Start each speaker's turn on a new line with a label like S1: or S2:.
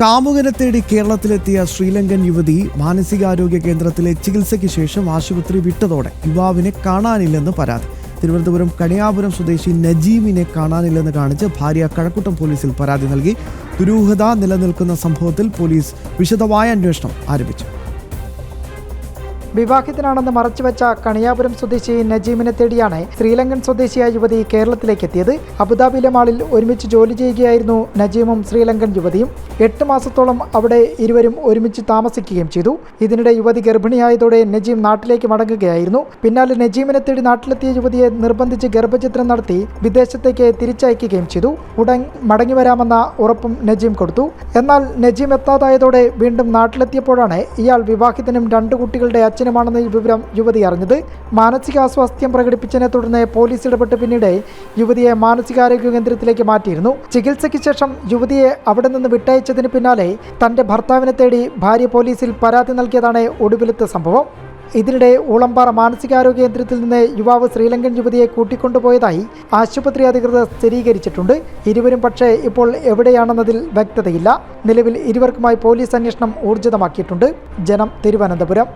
S1: കാമുകനെ തേടി കേരളത്തിലെത്തിയ ശ്രീലങ്കൻ യുവതി മാനസികാരോഗ്യ കേന്ദ്രത്തിലെ ചികിത്സയ്ക്ക് ശേഷം ആശുപത്രി വിട്ടതോടെ യുവാവിനെ കാണാനില്ലെന്ന് പരാതി. തിരുവനന്തപുരം കണിയാപുരം സ്വദേശി നജീമിനെ കാണാനില്ലെന്ന് കാണിച്ച് ഭാര്യ കഴക്കൂട്ടം പോലീസിൽ പരാതി നൽകി. ദുരൂഹത നിലനിൽക്കുന്ന സംഭവത്തിൽ പോലീസ് വിശദമായ അന്വേഷണം ആരംഭിച്ചു.
S2: വിവാഹിതനാണെന്ന് മറച്ചുവെച്ച കണിയാപുരം സ്വദേശി നജീമിനെ തേടിയാണ് ശ്രീലങ്കൻ സ്വദേശിയായ യുവതി കേരളത്തിലേക്ക് എത്തിയത്. അബുദാബിയിലെ മാളിൽ ഒരുമിച്ച് ജോലി ചെയ്യുകയായിരുന്നു നജീമും ശ്രീലങ്കൻ യുവതിയും. 8 മാസത്തോളം അവിടെ ഇരുവരും ഒരുമിച്ച് താമസിക്കുകയും ചെയ്തു. ഇതിനിടെ യുവതി ഗർഭിണിയായതോടെ നജീം നാട്ടിലേക്ക് മടങ്ങുകയായിരുന്നു. പിന്നാലെ നജീമിനെ തേടി നാട്ടിലെത്തിയ യുവതിയെ നിർബന്ധിച്ച് ഗർഭചിത്രം നടത്തി വിദേശത്തേക്ക് തിരിച്ചയക്കുകയും ചെയ്തു. ഉടൻ മടങ്ങിവരാമെന്ന ഉറപ്പും നജീം കൊടുത്തു. എന്നാൽ നജീം എത്താതായതോടെ വീണ്ടും നാട്ടിലെത്തിയപ്പോഴാണ് ഇയാൾ വിവാഹിതനും 2 കുട്ടികളുടെ അച്ഛനുമാണെന്ന വിവരം യുവതി അറിഞ്ഞത്. മാനസികാസ്വാസ്ഥ്യം പ്രകടിപ്പിച്ചതിനെ തുടർന്ന് പോലീസ് ഇടപെട്ട് പിന്നീട് യുവതിയെ മാനസികാരോഗ്യ കേന്ദ്രത്തിലേക്ക് മാറ്റിയിരുന്നു. ചികിത്സയ്ക്ക് ശേഷം യുവതിയെ അവിടെ നിന്ന് വിട്ടയച്ചതിന് പിന്നാലെ തന്റെ ഭർത്താവിനെ തേടി ഭാര്യ പോലീസിൽ പരാതി നൽകിയതാണ് ഒടുവിലത്തെ സംഭവം. ഇതിനിടെ ഊളംപാറ മാനസികാരോഗ്യ കേന്ദ്രത്തിൽ നിന്ന് യുവാവ് ശ്രീലങ്കൻ യുവതിയെ കൂട്ടിക്കൊണ്ടുപോയതായി ആശുപത്രി അധികൃതർ സ്ഥിരീകരിച്ചിട്ടുണ്ട്. ഇരുവരും പക്ഷേ ഇപ്പോൾ എവിടെയാണെന്നതിൽ വ്യക്തതയില്ല. നിലവിൽ ഇരുവർക്കുമായി പോലീസ് അന്വേഷണം ഊർജിതമാക്കിയിട്ടുണ്ട്. ജനം, തിരുവനന്തപുരം.